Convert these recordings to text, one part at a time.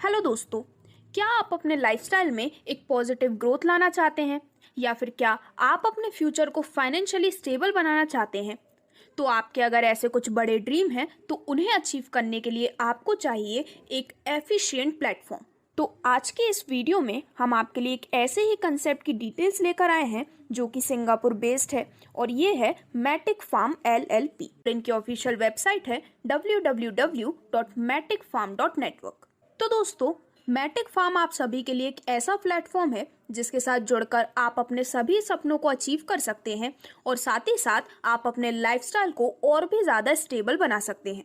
Hello दोस्तों, क्या आप अपने लाइफस्टाइल में एक पॉजिटिव ग्रोथ लाना चाहते हैं या फिर क्या आप अपने फ्यूचर को फाइनेंशियली स्टेबल बनाना चाहते हैं? तो आपके अगर ऐसे कुछ बड़े ड्रीम हैं तो उन्हें अचीव करने के लिए आपको चाहिए एक एफिशिएंट प्लेटफॉर्म। तो आज के इस वीडियो में हम आपके लिए एक ऐसे ही कंसेप्ट की डिटेल्स लेकर आए हैं जो कि सिंगापुर बेस्ड है और ये है मैटिक फार्म LLP। इनकी ऑफिशियल वेबसाइट है www.maticfarm.network। तो दोस्तों, मैटिक फार्म आप सभी के लिए एक ऐसा प्लेटफॉर्म है जिसके साथ जुड़कर आप अपने सभी सपनों को अचीव कर सकते हैं और साथ ही साथ आप अपने लाइफस्टाइल को और भी ज़्यादा स्टेबल बना सकते हैं।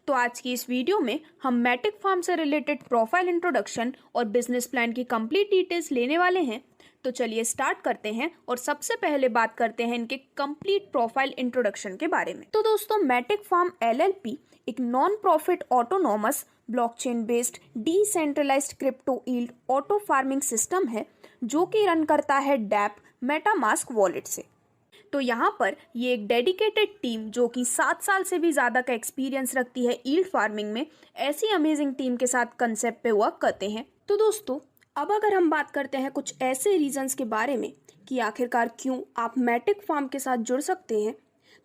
तो आज की इस वीडियो में हम मैटिक फार्म से रिलेटेड प्रोफाइल इंट्रोडक्शन और बिजनेस प्लान की कंप्लीट डिटेल्स लेने वाले हैं। तो चलिए स्टार्ट करते हैं और सबसे पहले बात करते हैं इनके कंप्लीट प्रोफाइल इंट्रोडक्शन के बारे में। तो दोस्तों, मैटिक फार्म LLP एक non profit autonomous blockchain based decentralised crypto yield auto farming system है जो कि रन करता है डैप मेटामास्क वॉलेट से। तो यहाँ पर ये एक डेडिकेटेड टीम जो कि 7 साल से भी ज़्यादा का एक्सपीरियंस रखती है यील्ड फार्मिंग में, ऐसी अमेजिंग टीम के साथ कंसेप्ट पे वर्क करते हैं। तो दोस्तों, अब अगर हम बात करते हैं कुछ ऐसे रीजंस के बारे में कि आखिरकार क्यों आप मैटिक फार्म के साथ जुड़ सकते हैं,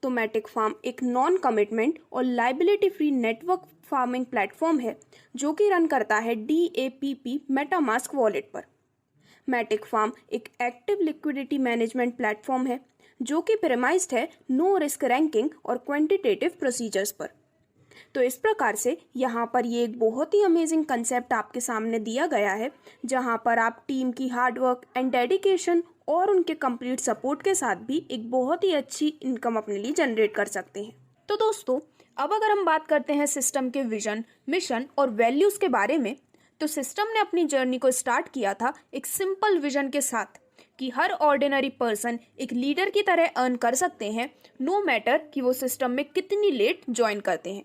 तो मैटिक फार्म एक नॉन कमिटमेंट और liability free network farming platform है जो कि रन करता है DAPP मेटामास्क वॉलेट पर। मैटिक फार्म एक एक्टिव लिक्विडिटी मैनेजमेंट प्लेटफॉर्म है जो कि प्रेमाइज्ड है नो रिस्क रैंकिंग और क्वांटिटेटिव प्रोसीजर्स पर। तो इस प्रकार से यहाँ पर ये एक बहुत ही अमेजिंग कंसेप्ट आपके सामने दिया गया है जहाँ पर आप टीम की हार्डवर्क एंड डेडिकेशन और उनके कंप्लीट सपोर्ट के साथ भी एक बहुत ही अच्छी इनकम अपने लिए जनरेट कर सकते हैं। तो दोस्तों, अब अगर हम बात करते हैं सिस्टम के विजन, मिशन और वैल्यूज़ के बारे में, तो सिस्टम ने अपनी जर्नी को स्टार्ट किया था एक सिंपल विजन के साथ कि हर ऑर्डिनरी पर्सन एक लीडर की तरह अर्न कर सकते हैं, नो मैटर कि वो सिस्टम में कितनी लेट ज्वाइन करते हैं।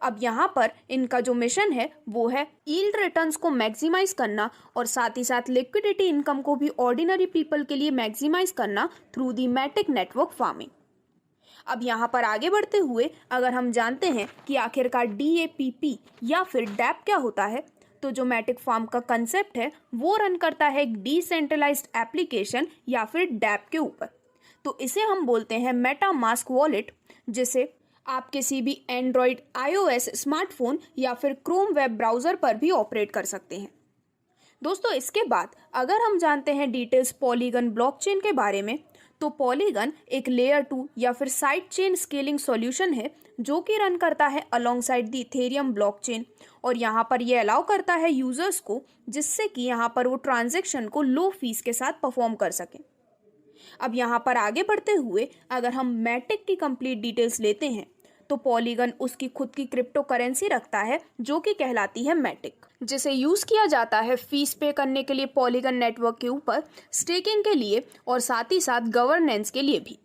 अब यहाँ पर इनका जो मिशन है वो है यील्ड रिटर्न्स को मैक्सिमाइज करना और साथ ही साथ लिक्विडिटी इनकम को भी ऑर्डिनरी पीपल के लिए मैक्सिमाइज करना through the Matic network farming. अब यहाँ पर आगे बढ़ते हुए अगर हम जानते हैं कि आखिरकार DAPP या फिर डैप क्या होता है, तो जो मैटिक फार्म का कंसेप्ट है वो रन करता है एक डिसेंट्रलाइज्ड एप्लीकेशन या फिर डैप के ऊपर। तो इसे हम बोलते हैं मेटामास्क वॉलेट, जिसे आप किसी भी एंड्रॉयड, iOS स्मार्टफोन या फिर क्रोम वेब ब्राउज़र पर भी ऑपरेट कर सकते हैं। दोस्तों, इसके बाद अगर हम जानते हैं डिटेल्स पॉलीगन ब्लॉकचेन के बारे में, तो पॉलीगन एक लेयर 2 या फिर साइड चेन स्केलिंग सॉल्यूशन है जो कि रन करता है अलोंगसाइड द इथेरियम ब्लॉकचेन और यहाँ पर ये अलाउ करता है यूजर्स को, जिससे कि यहाँ पर वो ट्रांजैक्शन को लो फीस के साथ परफॉर्म कर सकें। अब यहाँ पर आगे बढ़ते हुए अगर हम मैटिक की कंप्लीट डिटेल्स लेते हैं, तो पॉलीगन उसकी खुद की क्रिप्टो करेंसी रखता है जो कि कहलाती है मैटिक, जिसे यूज़ किया जाता है फीस पे करने के लिए पॉलीगन नेटवर्क के ऊपर, स्टेकिंग के लिए और साथ ही साथ गवर्नेंस के लिए भी।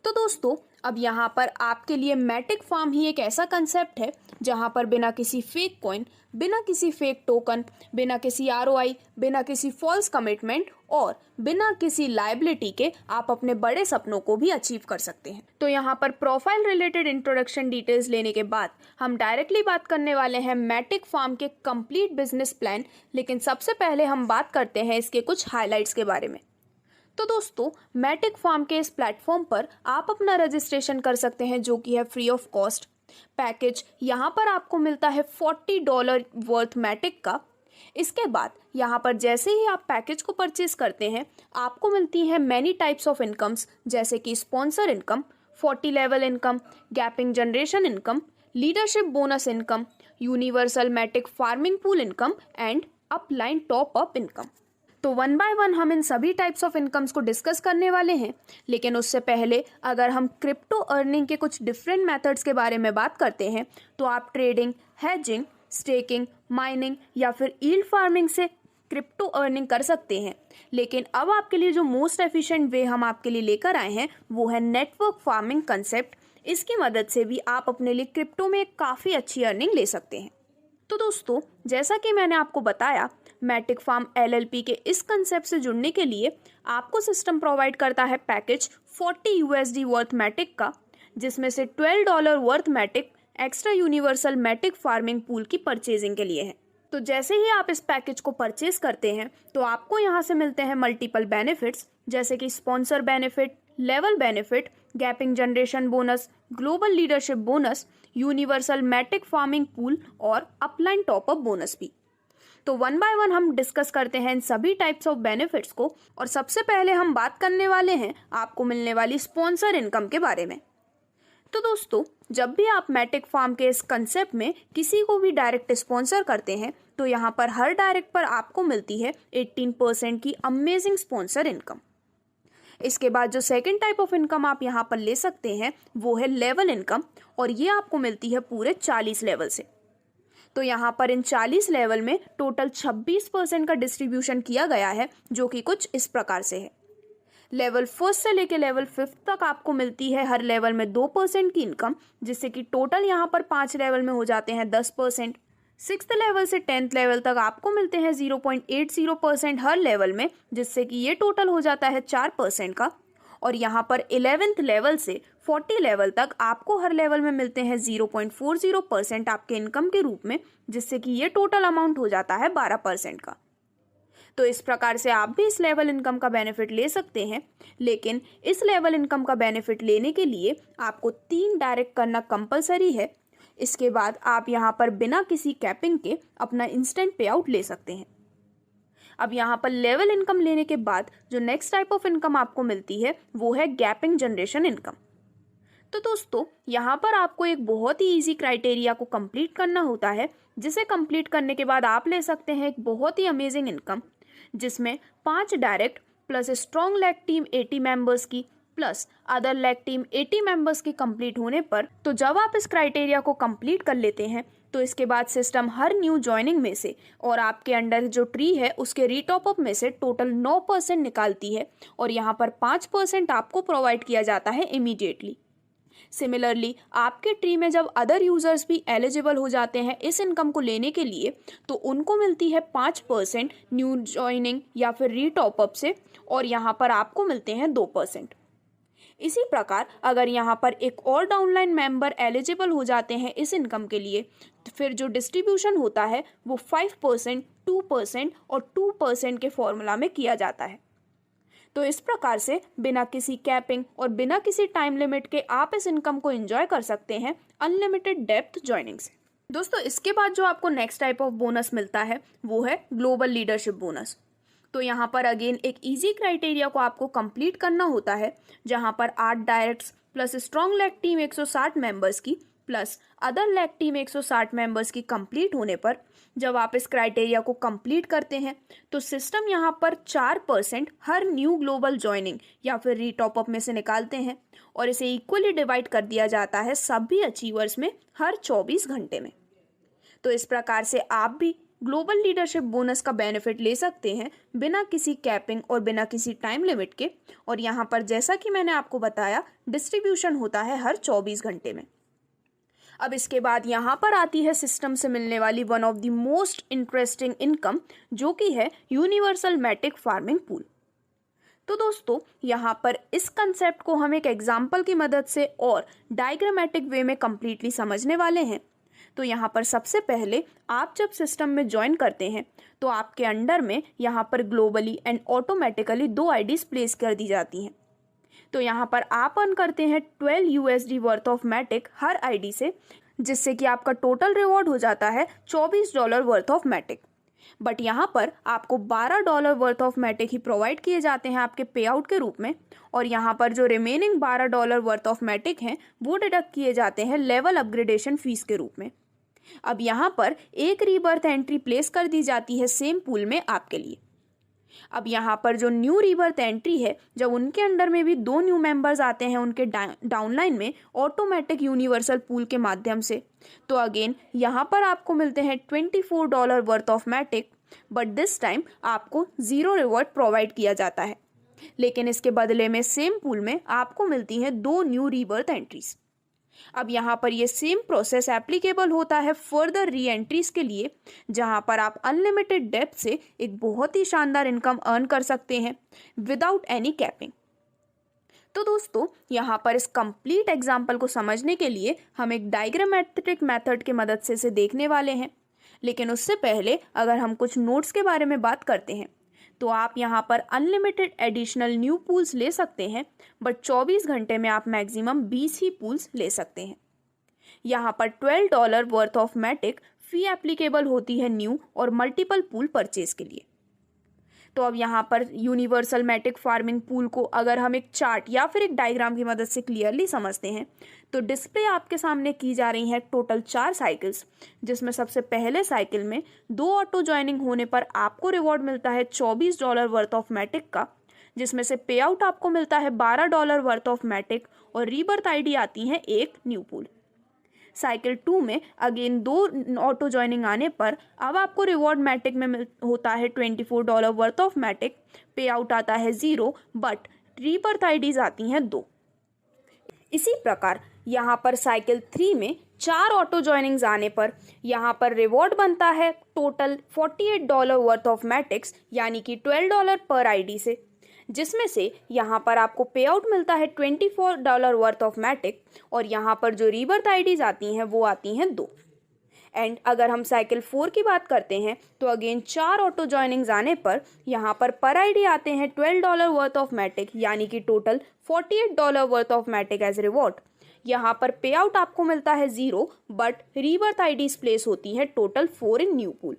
तो दोस्तों, अब यहाँ पर आपके लिए मैटिक फार्म ही एक ऐसा कंसेप्ट है जहाँ पर बिना किसी फेक कॉइन, बिना किसी फेक टोकन, बिना किसी ROI, बिना किसी फॉल्स कमिटमेंट और बिना किसी लायबिलिटी के आप अपने बड़े सपनों को भी अचीव कर सकते हैं। तो यहाँ पर प्रोफाइल रिलेटेड इंट्रोडक्शन डिटेल्स लेने के बाद हम डायरेक्टली बात करने वाले हैं मैटिक फार्म के कंप्लीट बिजनेस प्लान, लेकिन सबसे पहले हम बात करते हैं इसके कुछ हाईलाइट्स के बारे में। तो दोस्तों, मैटिक फार्म के इस प्लेटफॉर्म पर आप अपना रजिस्ट्रेशन कर सकते हैं जो कि है फ्री ऑफ कॉस्ट। पैकेज यहाँ पर आपको मिलता है $40 वर्थ मैटिक का। इसके बाद यहाँ पर जैसे ही आप पैकेज को परचेज करते हैं आपको मिलती हैं मैनी टाइप्स ऑफ इनकम्स, जैसे कि sponsor income, 40 level income, gapping generation income, leadership bonus income, universal Matic farming pool income and upline top up income. तो 1 बाय 1 हम इन सभी टाइप्स ऑफ इनकम्स को डिस्कस करने वाले हैं, लेकिन उससे पहले अगर हम क्रिप्टो अर्निंग के कुछ डिफरेंट मेथड्स के बारे में बात करते हैं, तो आप ट्रेडिंग, हेजिंग, स्टेकिंग, माइनिंग या फिर यील्ड फार्मिंग से क्रिप्टो अर्निंग कर सकते हैं। लेकिन अब आपके लिए जो मोस्ट एफिशिएंट वे हम आपके लिए लेकर आए हैं वो है नेटवर्क फार्मिंग कंसेप्ट। इसकी मदद से भी आप अपने लिए क्रिप्टो में काफ़ी अच्छी अर्निंग ले सकते हैं। तो दोस्तों, जैसा कि मैंने आपको बताया, मैटिक फार्म LLP के इस कंसेप्ट से जुड़ने के लिए आपको सिस्टम प्रोवाइड करता है पैकेज $40 वर्थ मैटिक का, जिसमें से $12 worth Matic extra universal Matic farming pool की परचेजिंग के लिए है। तो जैसे ही आप इस पैकेज को परचेज करते हैं तो आपको यहाँ से मिलते हैं मल्टीपल बेनिफिट्स, जैसे कि sponsor benefit, level benefit, gapping generation bonus, global leadership bonus, universal Matic farming pool और अपलाइन टॉपअप बोनस भी। तो वन बाय वन हम डिस्कस करते हैं इन सभी टाइप्स ऑफ बेनिफिट्स को। और सबसे पहले हम बात करने वाले हैं आपको मिलने वाली स्पॉन्सर इनकम के बारे में। तो दोस्तों, जब भी आप मैटिक फार्म के इस कंसेप्ट में किसी को भी डायरेक्ट स्पॉन्सर करते हैं तो यहाँ पर हर डायरेक्ट पर आपको मिलती है 18% की अमेजिंग स्पॉन्सर इनकम। इसके बाद जो सेकंड टाइप ऑफ इनकम आप यहाँ पर ले सकते हैं वो है लेवल इनकम, और ये आपको मिलती है पूरे 40 लेवल से। तो यहाँ पर इन 40 लेवल में टोटल 26% का डिस्ट्रीब्यूशन किया गया है, जो कि कुछ इस प्रकार से है। लेवल फर्स्ट से लेके लेवल 5 तक आपको मिलती है हर लेवल में 2% की इनकम, जिससे कि टोटल यहाँ पर 5 लेवल में हो जाते हैं 10%। 6th लेवल से 10th लेवल तक आपको मिलते हैं 0.80% हर लेवल में, जिससे कि ये टोटल हो जाता है 4% का। और यहाँ पर 11th लेवल से 40 लेवल तक आपको हर लेवल में मिलते हैं 0.40% आपके इनकम के रूप में, जिससे कि ये टोटल अमाउंट हो जाता है 12% का। तो इस प्रकार से आप भी इस लेवल इनकम का बेनिफिट ले सकते हैं, लेकिन इस लेवल इनकम का बेनिफिट लेने के लिए आपको 3 डायरेक्ट करना कंपलसरी है। इसके बाद आप यहाँ पर बिना किसी कैपिंग के अपना इंस्टेंट पे आउट ले सकते हैं। अब यहाँ पर लेवल इनकम लेने के बाद जो नेक्स्ट टाइप ऑफ इनकम आपको मिलती है वो है गैपिंग जनरेशन इनकम। तो दोस्तों, यहाँ पर आपको एक बहुत ही इजी क्राइटेरिया को कंप्लीट करना होता है, जिसे कंप्लीट करने के बाद आप ले सकते हैं एक बहुत ही अमेजिंग इनकम, जिसमें 5 direct plus strong leg team 80 members की plus other leg team 80 members की कंप्लीट होने पर, तो जब आप इस क्राइटेरिया को कंप्लीट कर लेते हैं तो इसके बाद सिस्टम हर न्यू ज्वाइनिंग में से और आपके अंडर जो ट्री है उसके रीटॉप अप में से टोटल 9% निकालती है, और यहाँ पर 5% आपको प्रोवाइड किया जाता है इमीडिएटली। सिमिलरली आपके ट्री में जब अदर यूजर्स भी एलिजिबल हो जाते हैं इस इनकम को लेने के लिए, तो उनको मिलती है 5% न्यू ज्वाइनिंग या फिर रीटॉप अप से, और यहाँ पर आपको मिलते हैं 2%। इसी प्रकार अगर यहाँ पर एक और डाउनलाइन मेंबर एलिजिबल हो जाते हैं इस इनकम के लिए, तो फिर जो डिस्ट्रीब्यूशन होता है वो 5%, 2% और 2% के फॉर्मूला में किया जाता है। तो इस प्रकार से बिना किसी कैपिंग और बिना किसी टाइम लिमिट के आप इस इनकम को एंजॉय कर सकते हैं अनलिमिटेड डेप्थ ज्वाइनिंग से। दोस्तों, इसके बाद जो आपको नेक्स्ट टाइप ऑफ बोनस मिलता है वो है ग्लोबल लीडरशिप बोनस। तो यहाँ पर अगेन एक इजी क्राइटेरिया को आपको कंप्लीट करना होता है, जहाँ पर 8 directs plus strong leg team 160 members की plus other leg team 160 members की कंप्लीट होने पर जब आप इस क्राइटेरिया को कंप्लीट करते हैं तो सिस्टम यहाँ पर 4% हर न्यू ग्लोबल ज्वाइनिंग या फिर रीटॉप अप में से निकालते हैं, और इसे इक्वली डिवाइड कर दिया जाता है सभी अचीवर्स में हर 24 घंटे में। तो इस प्रकार से आप भी ग्लोबल लीडरशिप बोनस का बेनिफिट ले सकते हैं बिना किसी कैपिंग और बिना किसी टाइम लिमिट के। और यहाँ पर जैसा कि मैंने आपको बताया, डिस्ट्रीब्यूशन होता है हर 24 घंटे में। अब इसके बाद यहाँ पर आती है सिस्टम से मिलने वाली one of the most interesting income, जो कि है यूनिवर्सल मैटिक फार्मिंग पूल। तो दोस्तों, यहाँ पर इस कंसेप्ट को हम एक एग्जाम्पल की मदद से और डायग्रामेटिक वे में कंप्लीटली समझने वाले हैं। तो यहाँ पर सबसे पहले आप जब सिस्टम में ज्वाइन करते हैं तो आपके अंडर में यहाँ पर globally and automatically 2 IDs place कर दी जाती हैं। तो यहाँ पर आप अर्न करते हैं 12 USD वर्थ ऑफ मैटिक हर आईडी से, जिससे कि आपका टोटल रिवॉर्ड हो जाता है $24 वर्थ ऑफ मैटिक। बट यहाँ पर आपको $12 वर्थ ऑफ मैटिक ही प्रोवाइड किए जाते हैं आपके पे आउट के रूप में, और यहाँ पर जो रिमेनिंग $12 वर्थ ऑफ मैटिक हैं वो डिडक्ट किए जाते हैं लेवल अपग्रेडेशन फीस के रूप में। अब यहाँ पर एक रीबर्थ एंट्री प्लेस कर दी जाती है सेम पूल में आपके लिए। अब यहाँ पर जो न्यू रीबर्थ एंट्री है, जब उनके अंडर में भी 2 न्यू मेंबर्स आते हैं उनके डाउनलाइन में ऑटोमेटिक यूनिवर्सल पूल के माध्यम से, तो अगेन यहाँ पर आपको मिलते हैं $24 worth of Matic, but this time आपको 0 रिवॉर्ड प्रोवाइड किया जाता है। लेकिन इसके बदले में सेम पूल में आपको मिलती हैं 2 न्यू रीबर्थ एंट्रीज। अब यहाँ पर ये सेम प्रोसेस एप्लीकेबल होता है फर्दर री एंट्रीज के लिए, जहाँ पर आप अनलिमिटेड डेप्थ से एक बहुत ही शानदार इनकम अर्न कर सकते हैं विदाउट एनी कैपिंग। तो दोस्तों, यहाँ पर इस कंप्लीट एग्जाम्पल को समझने के लिए हम एक डायग्रामेट्रिक मेथड की मदद से इसे देखने वाले हैं। लेकिन उससे पहले अगर हम कुछ नोट्स के बारे में बात करते हैं तो आप यहाँ पर अनलिमिटेड एडिशनल न्यू पूल्स ले सकते हैं, बट 24 घंटे में आप मैक्सिमम 20 ही पूल्स ले सकते हैं। यहाँ पर $12 worth of Matic fee applicable होती है न्यू और मल्टीपल पूल परचेज के लिए। तो अब यहाँ पर यूनिवर्सल मैटिक फार्मिंग पूल को अगर हम एक चार्ट या फिर एक डायग्राम की मदद से क्लियरली समझते हैं तो डिस्प्ले आपके सामने की जा रही है टोटल 4 साइकिल्स, जिसमें सबसे पहले साइकिल में 2 ऑटो ज्वाइनिंग होने पर आपको रिवॉर्ड मिलता है $24 वर्थ ऑफ मैटिक का, जिसमें से पे आउट आपको मिलता है $12 वर्थ ऑफ मैटिक और रीबर्थ आईडी आती है एक न्यू पूल। साइकिल 2 में अगेन 2 ऑटो ज्वाइनिंग आने पर अब आपको रिवॉर्ड मैटिक में होता है $24 वर्थ ऑफ मैटिक, पे आउट आता है 0, बट रीबर्थ आईडीज आती हैं 2। इसी प्रकार यहाँ पर साइकिल 3 में 4 ऑटो ज्वाइनिंग्स आने पर यहाँ पर रिवॉर्ड बनता है टोटल $48 वर्थ ऑफ मैटिक्स, यानी कि $12 पर आईडी से, जिसमें से यहाँ पर आपको पे आउट मिलता है $24 वर्थ ऑफ मैटिक और यहाँ पर जो रीबर्थ आईडीज आती हैं वो आती हैं 2। एंड अगर हम साइकिल 4 की बात करते हैं तो अगेन 4 ऑटो ज्वाइनिंग्स आने पर यहाँ पर आईडी आते हैं $12 वर्थ ऑफ मैटिक, यानी कि total $48 worth of Matic as reward. यहाँ पर पे आउट आपको मिलता है 0, बट रीबर्थ आईडीज प्लेस होती है टोटल 4 इन न्यू पूल।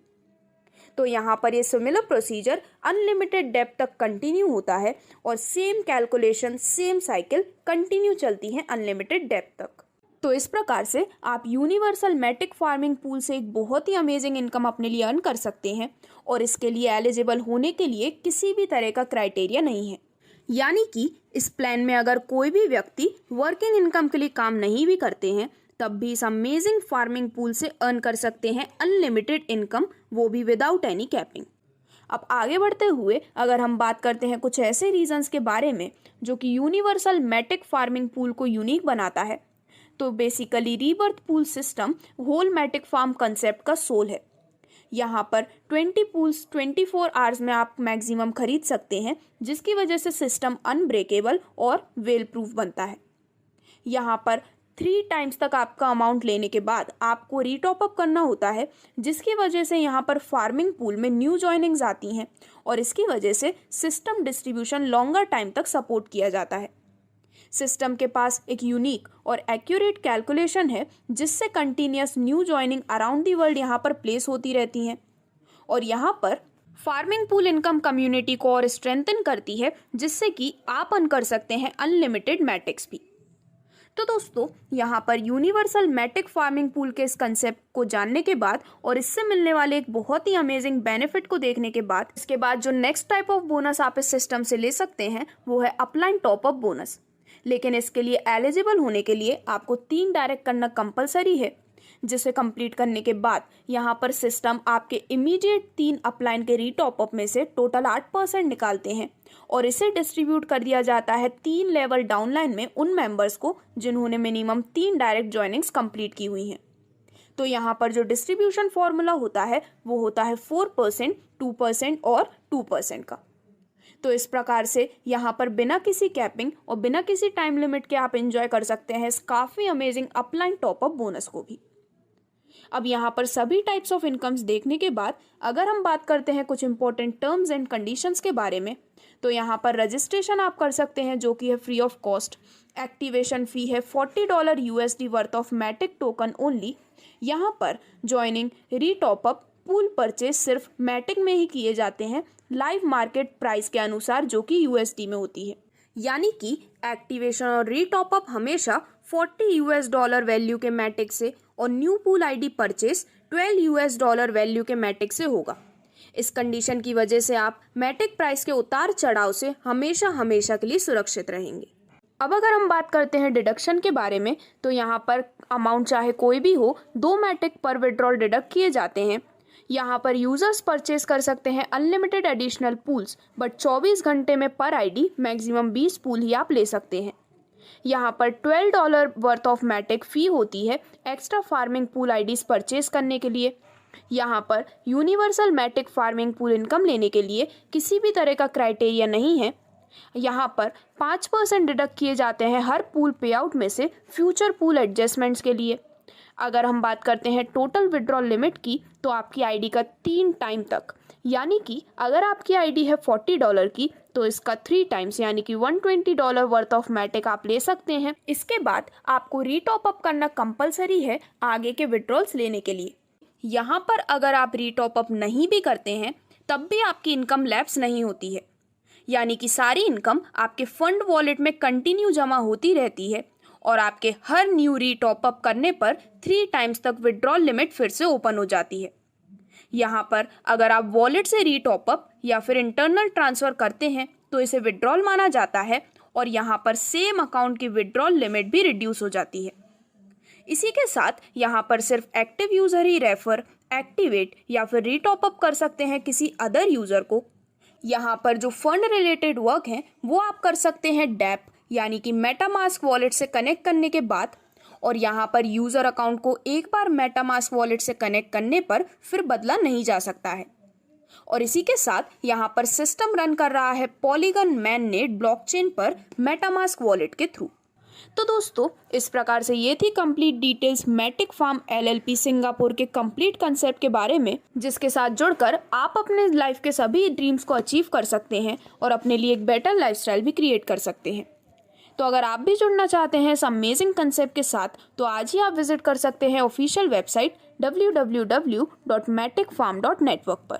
तो यहाँ पर ये सिमिलर प्रोसीजर अनलिमिटेड डेप्थ तक कंटिन्यू होता है और same calculation same cycle continue चलती है अनलिमिटेड डेप्थ तक। तो इस प्रकार से आप यूनिवर्सल मैटिक फार्मिंग पूल से एक बहुत ही अमेजिंग इनकम अपने लिए अर्न कर सकते हैं और इसके लिए एलिजिबल होने के लिए किसी भी तरह का क्राइटेरिया नहीं है। यानी कि इस प्लान में अगर कोई भी व्यक्ति वर्किंग इनकम के लिए काम नहीं भी करते हैं तब भी इस अमेजिंग फार्मिंग पूल से अर्न कर सकते हैं अनलिमिटेड इनकम, वो भी विदाउट एनी कैपिंग। अब आगे बढ़ते हुए अगर हम बात करते हैं कुछ ऐसे रीजंस के बारे में जो कि यूनिवर्सल मैटिक फार्मिंग पूल को यूनिक बनाता है, तो basically rebirth pool system whole Matic farm concept का सोल है। यहाँ पर 20 पूल्स 24 आवर्स में आप मैक्सिमम खरीद सकते हैं, जिसकी वजह से सिस्टम अनब्रेकेबल और वेल प्रूफ बनता है। यहाँ पर 3 टाइम्स तक आपका अमाउंट लेने के बाद आपको रीटॉप अप करना होता है, जिसकी वजह से यहाँ पर फार्मिंग पूल में न्यू ज्वाइनिंग्स आती हैं और इसकी वजह से सिस्टम डिस्ट्रीब्यूशन लॉन्गर टाइम तक सपोर्ट किया जाता है। सिस्टम के पास एक यूनिक और एक्यूरेट कैलकुलेशन है जिससे continuous new joining around the world यहाँ पर प्लेस होती रहती हैं और यहाँ पर फार्मिंग पूल इनकम कम्युनिटी को और स्ट्रेंथन करती है, जिससे कि आप अर्न कर सकते हैं अनलिमिटेड मैटिक्स भी। तो दोस्तों यहाँ पर यूनिवर्सल मैटिक फार्मिंग पूल के इस कंसेप्ट को जानने के बाद और इससे मिलने वाले एक बहुत ही अमेजिंग बेनिफिट को देखने के बाद इसके बाद जो नेक्स्ट टाइप ऑफ बोनस आप इस सिस्टम से ले सकते हैं वो है अपलाइन टॉप अप बोनस। लेकिन इसके लिए एलिजिबल होने के लिए आपको 3 डायरेक्ट करना कंपलसरी है, जिसे कंप्लीट करने के बाद यहाँ पर सिस्टम आपके इमीडिएट 3 अपलाइन के रीटॉप अप में से टोटल 8% निकालते हैं और इसे डिस्ट्रीब्यूट कर दिया जाता है 3 लेवल डाउनलाइन में उन मेंबर्स को जिन्होंने मिनिमम 3 डायरेक्ट ज्वाइनिंग्स कंप्लीट की हुई हैं। तो यहाँ पर जो डिस्ट्रीब्यूशन फॉर्मूला होता है वो होता है 4%, 2% और 2% का। तो इस प्रकार से यहाँ पर बिना किसी कैपिंग और बिना किसी टाइम लिमिट के आप एंजॉय कर सकते हैं इस काफ़ी amazing upline top up bonus को भी। अब यहाँ पर सभी टाइप्स ऑफ इनकम्स देखने के बाद अगर हम बात करते हैं कुछ इंपॉर्टेंट टर्म्स एंड कंडीशंस के बारे में, तो यहाँ पर रजिस्ट्रेशन आप कर सकते हैं जो कि है free of cost. Activation fee है $40 USD worth of Matic token only. यहाँ पर joining, retop up, pool purchase सिर्फ मैटिक में ही किए जाते हैं लाइव मार्केट प्राइस के अनुसार जो कि USD में होती है। यानी कि एक्टिवेशन और रीटॉप अप हमेशा $40 वैल्यू के मैटिक से और new pool ID purchase $12 value के मैटिक से होगा। इस कंडीशन की वजह से आप मैटिक प्राइस के उतार चढ़ाव से हमेशा के लिए सुरक्षित रहेंगे। अब अगर हम बात करते हैं डिडक्शन के बारे में, तो यहाँ पर अमाउंट चाहे कोई भी हो, 2 मैटिक पर विड्रॉल डिडक्ट किए जाते हैं। यहाँ पर यूजर्स परचेज कर सकते हैं अनलिमिटेड एडिशनल पूल्स, बट 24 घंटे में पर आईडी मैक्सिमम 20 पूल ही आप ले सकते हैं। यहाँ पर $12 वर्थ ऑफ मैटिक फ़ी होती है extra farming pool IDs purchase करने के लिए। यहाँ पर universal Matic farming pool income लेने के लिए किसी भी तरह का क्राइटेरिया नहीं है। यहाँ पर 5% डिडक्ट किए जाते हैं हर पूल पे आउट में से फ्यूचर पूल एडजस्टमेंट्स के लिए। अगर हम बात करते हैं टोटल विड्रॉल लिमिट की, तो आपकी आईडी का 3 टाइम तक, यानी कि अगर आपकी आईडी है $40 की, तो इसका 3 टाइम्स यानी कि $120 वर्थ ऑफ मैटिक आप ले सकते हैं। इसके बाद आपको रीटॉप अप करना कंपलसरी है आगे के विड्रॉल्स लेने के लिए। यहाँ पर अगर आप रीटॉप अप नहीं भी करते हैं तब भी आपकी इनकम लैप्स नहीं होती है, यानी कि सारी इनकम आपके फंड वॉलेट में कंटिन्यू जमा होती रहती है और आपके हर न्यू रीटॉप अप करने पर 3 टाइम्स तक विड्रॉल लिमिट फिर से ओपन हो जाती है। यहाँ पर अगर आप वॉलेट से रीटॉप अप या फिर इंटरनल ट्रांसफर करते हैं तो इसे विड्रॉल माना जाता है और यहाँ पर सेम अकाउंट की विड्रॉल लिमिट भी रिड्यूस हो जाती है। इसी के साथ यहाँ पर सिर्फ एक्टिव यूजर ही रेफर, एक्टिवेट या फिर रीटॉप अप कर सकते हैं किसी अदर यूजर को। यहाँ पर जो फंड रिलेटेड वर्क है वो आप कर सकते हैं डैप यानी कि मेटामास्क वॉलेट से कनेक्ट करने के बाद, और यहाँ पर यूजर अकाउंट को एक बार मेटामास्क वॉलेट से कनेक्ट करने पर फिर बदला नहीं जा सकता है। और इसी के साथ यहाँ पर सिस्टम रन कर रहा है पॉलीगन मैननेट ब्लॉकचेन पर मेटामास्क वॉलेट के थ्रू। तो दोस्तों, इस प्रकार से ये थी complete details Matic farm LLP Singapore के कंप्लीट कंसेप्ट के बारे में, जिसके साथ जुड़कर आप अपने लाइफ के सभी ड्रीम्स को अचीव कर सकते हैं और अपने लिए एक बेटर लाइफस्टाइल भी क्रिएट कर सकते हैं। तो अगर आप भी जुड़ना चाहते हैं इस अमेजिंग कंसेप्ट के साथ, तो आज ही आप विजिट कर सकते हैं ऑफिशियल वेबसाइट www.maticfarm.network पर।